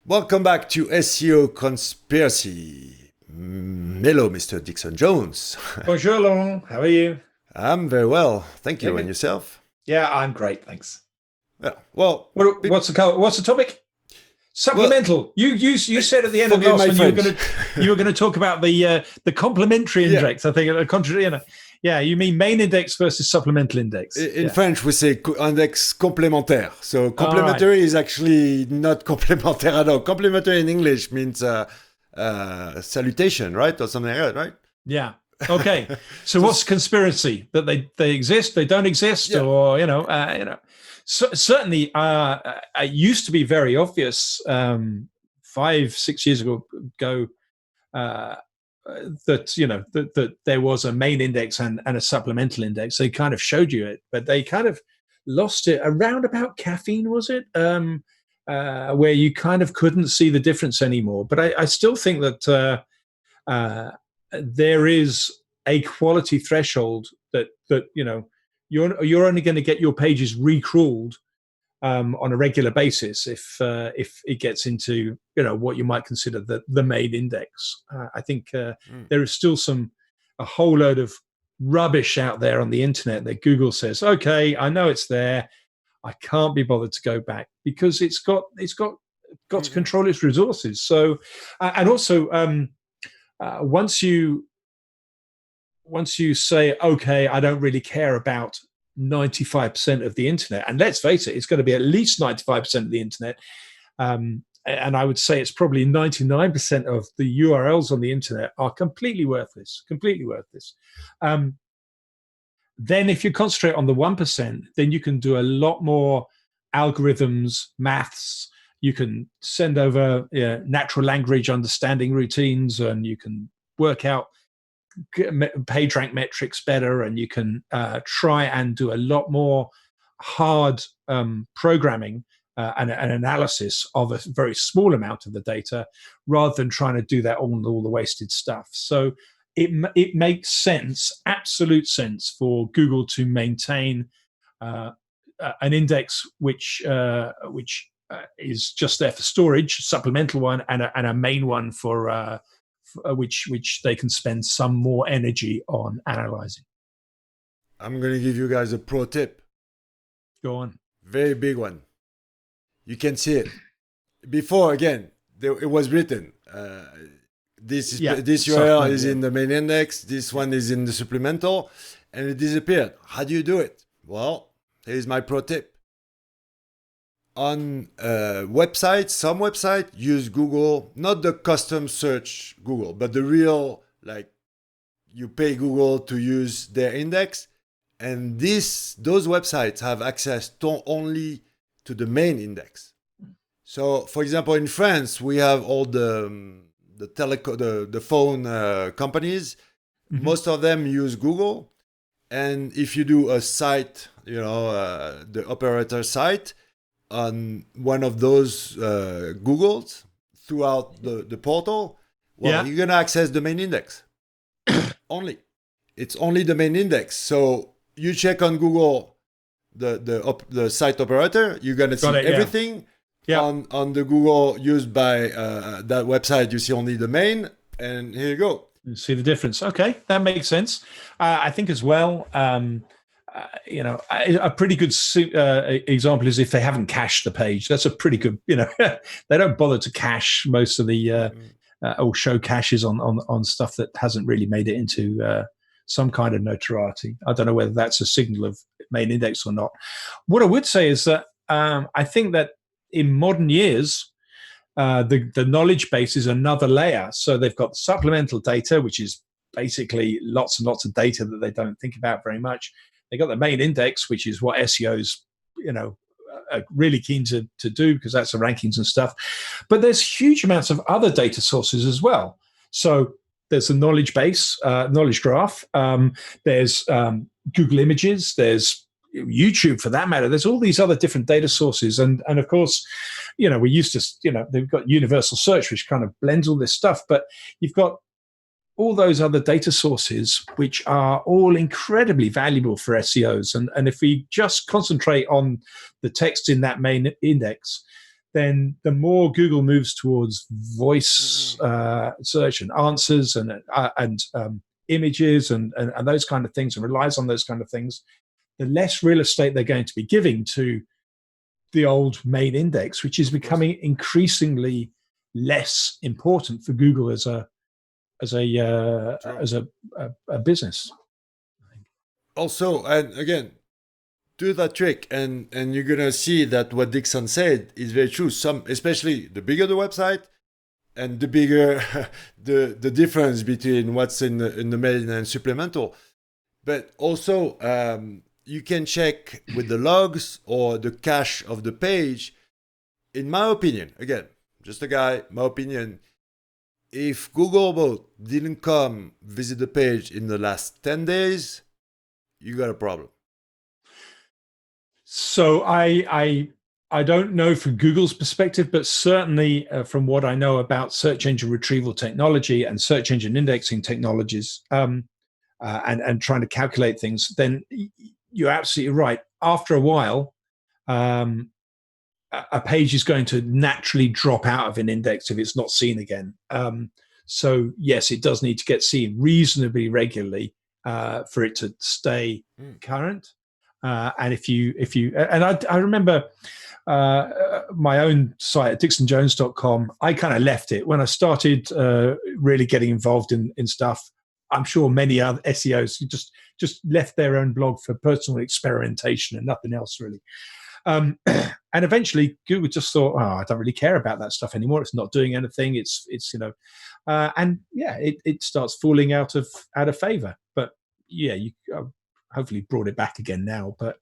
Welcome back to SEO Conspiracy. Hello, Mr. Dixon Jones. Bonjour, Laurent. How are you? I'm very well, thank you. Yeah, And yourself? Yeah, I'm great, thanks. Yeah. Well, what's the topic? Supplemental. Well, you said at the end of forgive last my one you were going to talk about the complementary index. I think Yeah, you mean main index versus supplemental index. In French, we say index complémentaire. So complementary is actually not complémentaire at all. Complementary in English means salutation, right, or something like that, right? Yeah. Okay. So what's conspiracy? That they exist, they don't exist, or So, certainly, it used to be very obvious 5-6 years ago that there was a main index and a supplemental index. They kind of showed you it, but they kind of lost it around about caffeine, was it? Where you kind of couldn't see the difference anymore. But I still think that there is a quality threshold that you're only going to get your pages recrawled on a regular basis if it gets into what you might consider the main index. I think there is still a whole load of rubbish out there on the internet that Google says, okay, I know it's there, I can't be bothered to go back because it's got to control its resources. So and also once you say, okay, I don't really care about 95% of the internet, and let's face it, it's going to be at least 95% of the internet, and I would say it's probably 99% of the URLs on the internet are completely worthless. Then if you concentrate on the 1%, then you can do a lot more algorithms, maths. You can send over natural language understanding routines, and you can work out PageRank metrics better, and you can try and do a lot more hard programming and analysis of a very small amount of the data, rather than trying to do that on all the wasted stuff. So it makes sense, absolute sense, for Google to maintain an index which is just there for storage, supplemental one, and a main one for which they can spend some more energy on analyzing. I'm going to give you guys a pro tip. Go on. Very big one. You can see it. Before, again, it was written. This URL is in the main index. This one is in the supplemental. And it disappeared. How do you do it? Well, here's my pro tip. On websites, some websites use Google, not the custom search Google, but the real, like, you pay Google to use their index, and those websites have access only to the main index. So, for example, in France, we have all the phone companies. Mm-hmm. Most of them use Google, and if you do a site, the operator site, on one of those Googles throughout the portal, you're going to access the main index. Only. It's only the main index. So you check on Google the site operator, you're going to see everything. Yeah. On the Google used by that website, you see only the main, and here you go. You see the difference. Okay, that makes sense. I think as well, a pretty good example is if they haven't cached the page. That's a pretty good, they don't bother to cache most of the, or show caches on stuff that hasn't really made it into some kind of notoriety. I don't know whether that's a signal of main index or not. What I would say is that I think that in modern years, the knowledge base is another layer. So they've got supplemental data, which is basically lots and lots of data that they don't think about very much. They got the main index, which is what SEOs, are really keen to do, because that's the rankings and stuff. But there's huge amounts of other data sources as well. So there's a knowledge base, knowledge graph. There's Google Images. There's YouTube, for that matter. There's all these other different data sources, and of course, we used to, they've got universal search, which kind of blends all this stuff. But you've got all those other data sources, which are all incredibly valuable for SEOs. And if we just concentrate on the text in that main index, then the more Google moves towards voice search and answers and images and those kind of things, and relies on those kind of things, the less real estate they're going to be giving to the old main index, which is becoming increasingly less important for Google as a business. Also, and again, do that trick, and you're gonna see that what Dixon said is very true. Some, especially the bigger the website, and the bigger the difference between what's in the main and supplemental. But also, you can check with the logs or the cache of the page. In my opinion, again, just a guy, my opinion, if Google bot didn't come visit the page in the last 10 days, you got a problem. So I don't know from Google's perspective, but certainly from what I know about search engine retrieval technology and search engine indexing technologies, and trying to calculate things, then you're absolutely right. After a while, a page is going to naturally drop out of an index if it's not seen again. So yes, it does need to get seen reasonably regularly for it to stay current. And if you, and I remember my own site at dixonjones.com, I kind of left it when I started really getting involved in stuff. I'm sure many other SEOs just left their own blog for personal experimentation and nothing else really. And eventually Google just thought, I don't really care about that stuff anymore. It's not doing anything. It's and yeah, it starts falling out of favor. But yeah, you hopefully brought it back again now. But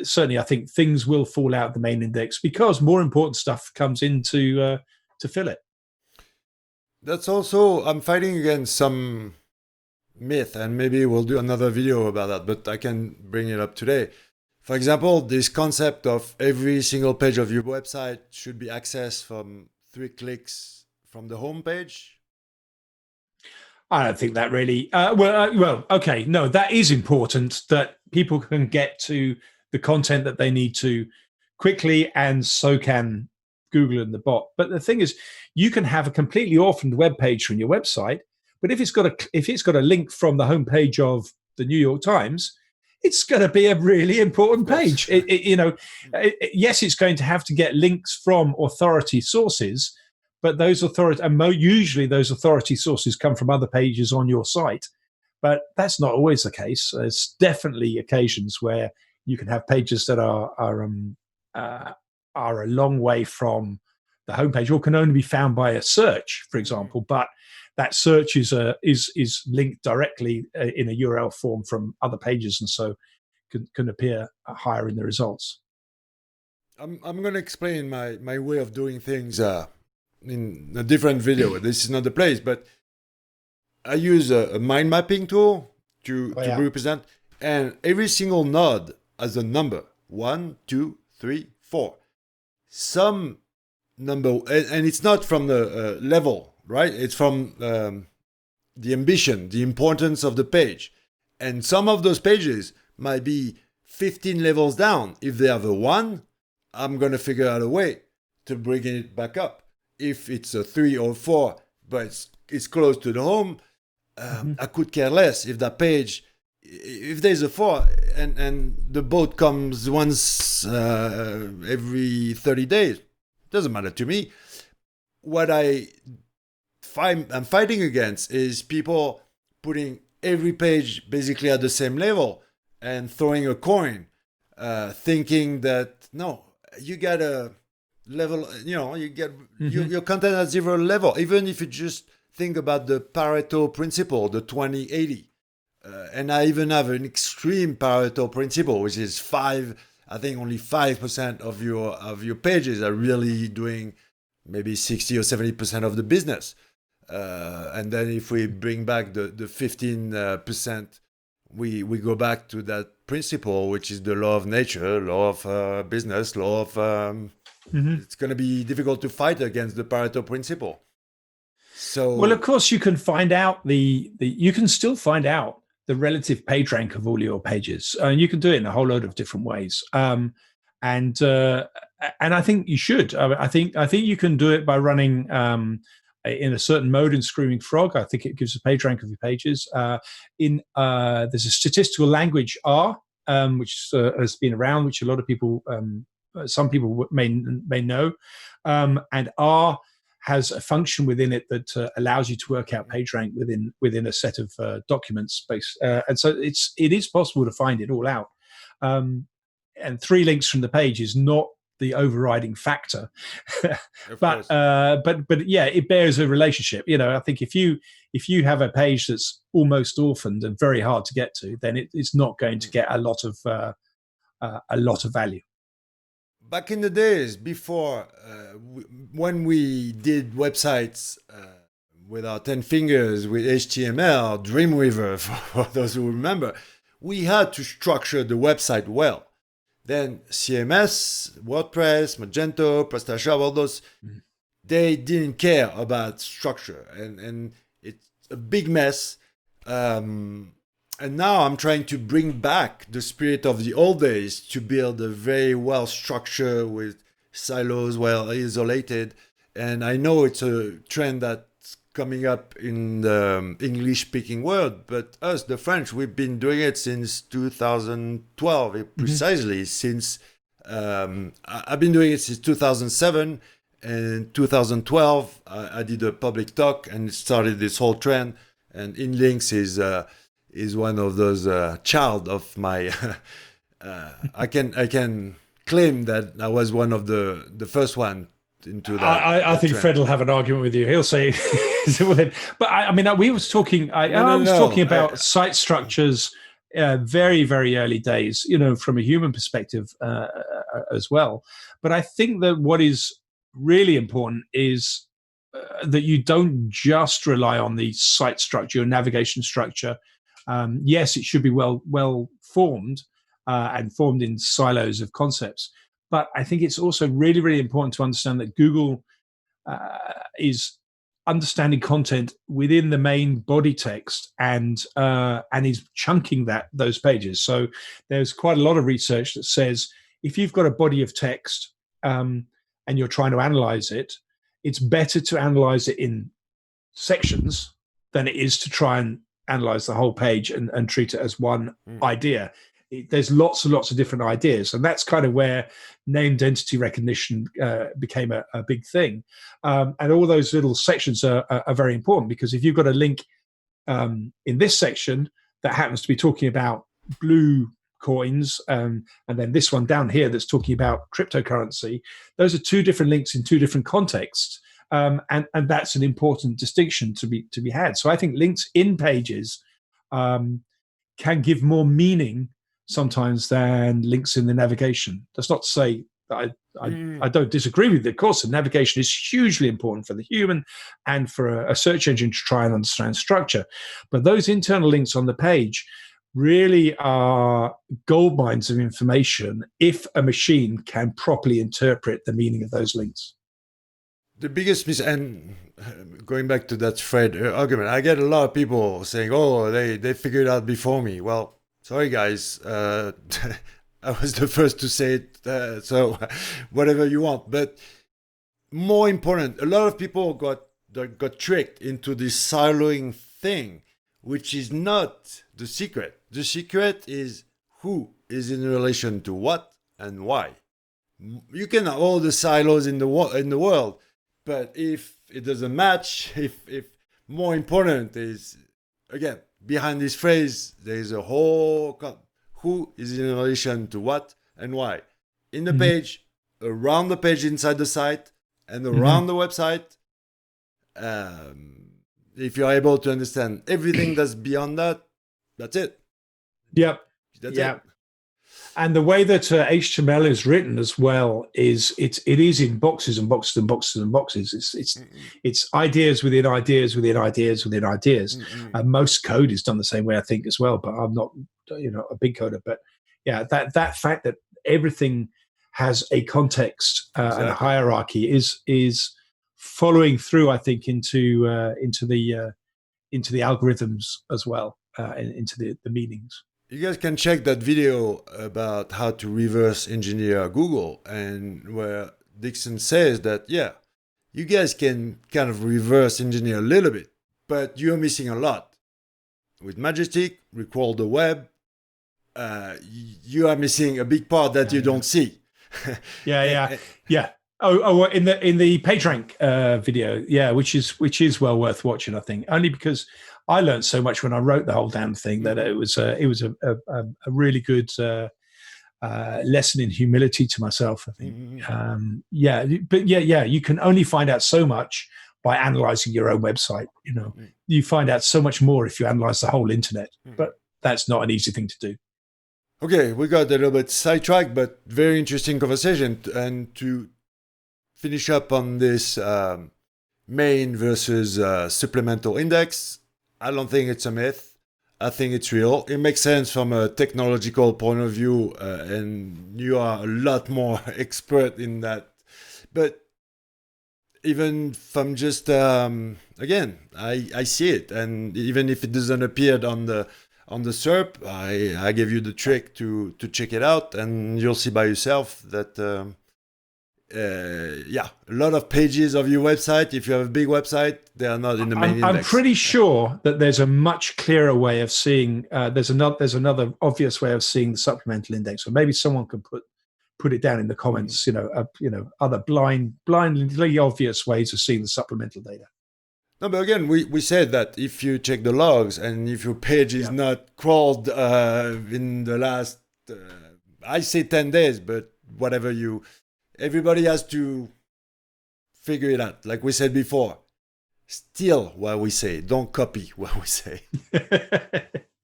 certainly I think things will fall out of the main index because more important stuff comes in to fill it. That's also, I'm fighting against some myth, and maybe we'll do another video about that, but I can bring it up today. For example, this concept of every single page of your website should be accessed from 3 clicks from the home page. I don't think that really, okay, no, that is important that people can get to the content that they need to quickly, and so can Google and the bot. But the thing is, you can have a completely orphaned web page from your website, but if it's got a link from the homepage of the New York Times, it's going to be a really important page. Yes, it's going to have to get links from authority sources, but those usually those authority sources come from other pages on your site. But that's not always the case. There's definitely occasions where you can have pages that are a long way from the homepage, or can only be found by a search, for example. But that search is linked directly in a URL form from other pages, and so can appear higher in the results. I'm going to explain my way of doing things in a different video. This is not the place, but I use a mind mapping tool to represent, and every single node has a number: 1, 2, 3, 4. Some number, and it's not from the level, right? It's from the ambition, the importance of the page. And some of those pages might be 15 levels down. If they have a 1, I'm going to figure out a way to bring it back up. If it's a 3 or 4, but it's close to the home, I could care less if that page, if there's a 4 and the boat comes once every 30 days, doesn't matter to me. What I'm fighting against is people putting every page basically at the same level and throwing a coin, thinking that no, you got a level, you get your content at 0 level. Even if you just think about the Pareto principle, the 20-80. And I even have an extreme Pareto principle, which is 5. I think only 5% of your pages are really doing maybe 60 or 70% of the business. And then if we bring back the 15%, we go back to that principle, which is the law of nature, law of business, law of... It's going to be difficult to fight against the Pareto principle. So, well, of course, you can find out you can still find out the relative page rank of all your pages. And you can do it in a whole load of different ways. and I think you should. I think you can do it by running in a certain mode in Screaming Frog. I think it gives a page rank of your pages. There's a statistical language R, which has been around, which a lot of people, some people may know, and R has a function within it that allows you to work out PageRank within a set of documents space, and so it is possible to find it all out. And 3 links from the page is not the overriding factor, but yeah, it bears a relationship. I think if you have a page that's almost orphaned and very hard to get to, then it's not going to get a lot of value. Back in the days before, when we did websites with our 10 fingers with HTML, Dreamweaver, for those who remember, we had to structure the website well. Then CMS, WordPress, Magento, PrestaShop, all those, they didn't care about structure, and it's a big mess. And now I'm trying to bring back the spirit of the old days to build a very well structured with silos, well isolated. And I know it's a trend that's coming up in the English-speaking world, but us, the French, we've been doing it since 2012, precisely since I've been doing it since 2007. And 2012, I did a public talk and started this whole trend. And InLinks is one of those child of my. I can claim that I was one of the first one into that. I think trend. Fred will have an argument with you. He'll say, but I mean, we was talking. I was talking about site structures, very very early days. From a human perspective as well. But I think that what is really important is that you don't just rely on the site structure, your navigation structure. Yes, it should be well formed and formed in silos of concepts. But I think it's also really, really important to understand that Google is understanding content within the main body text and is chunking those pages. So there's quite a lot of research that says if you've got a body of text and you're trying to analyze it, it's better to analyze it in sections than it is to try and analyze the whole page and treat it as one idea. There's lots and lots of different ideas, and that's kind of where named entity recognition became a big thing. And all those little sections are very important, because if you've got a link in this section that happens to be talking about blue coins, and then this one down here that's talking about cryptocurrency, those are 2 different links in 2 different contexts. And that's an important distinction to be had. So I think links in pages can give more meaning sometimes than links in the navigation. That's not to say that I don't disagree with it. Of course, the navigation is hugely important for the human and for a search engine to try and understand structure. But those internal links on the page really are gold mines of information if a machine can properly interpret the meaning of those links. The biggest and going back to that Fred argument, I get a lot of people saying, "Oh, they figured it out before me." Well, sorry guys, I was the first to say it. So whatever you want, but more important, a lot of people got tricked into this siloing thing, which is not the secret. The secret is who is in relation to what and why. You can have all the silos in the world. But if it doesn't match, if more important is, again, behind this phrase, there is a whole who is in relation to what and why. In the page, around the page inside the site, and around the website. If you're able to understand everything that's beyond that, that's it. Yep. That's it. And the way that HTML is written as well is it is in boxes and boxes and boxes and boxes. It's ideas within ideas within ideas within ideas. Most code is done the same way, I think, as well. But I'm not, a big coder. But yeah, that fact that everything has a context and a hierarchy is following through, I think, into the algorithms as well, into the meanings. you guys can check that video about how to reverse engineer Google, and where Dixon says that, yeah, you guys can kind of reverse engineer a little bit, but you're missing a lot. With Majestic, Recrawl the Web, you are missing a big part that you don't see. Yeah. Oh, in the PageRank video, yeah, which is well worth watching, I think, only because I learned so much when I wrote the whole damn thing that it was a really good lesson in humility to myself, I think. You can only find out so much by analyzing your own website. You find out so much more if you analyze the whole internet, but that's not an easy thing to do. Okay, we got a little bit sidetracked, but very interesting conversation. And to finish up on this main versus supplemental index, I don't think it's a myth. I think it's real. It makes sense from a technological point of view, and you are a lot more expert in that. But even from just, again, I see it. And even if it doesn't appear on the SERP, I give you the trick to check it out, and you'll see by yourself that a lot of pages of your website, if you have a big website, they are not in the main index. I'm pretty sure that there's a much clearer way of seeing. There's another obvious way of seeing the supplemental index, or maybe someone can put it down in the comments. Other blindly obvious ways of seeing the supplemental data. No, but again, we said that if you check the logs and if your page is not crawled in the last, I say 10 days, but whatever everybody has to figure it out. Like we said before, steal what we say, don't copy what we say.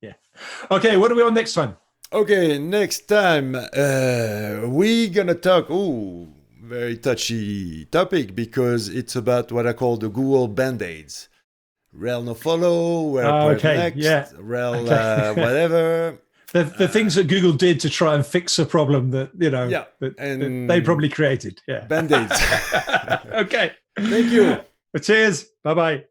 Yeah. Okay, what are we on next time? Okay, next time we're gonna talk. Very touchy topic, because it's about what I call the Google Band-Aids. Rel no follow, rel next, rel whatever. The things that Google did to try and fix a problem that that they probably created. Yeah. Band-Aids. Okay. Thank you. Cheers. Bye-bye.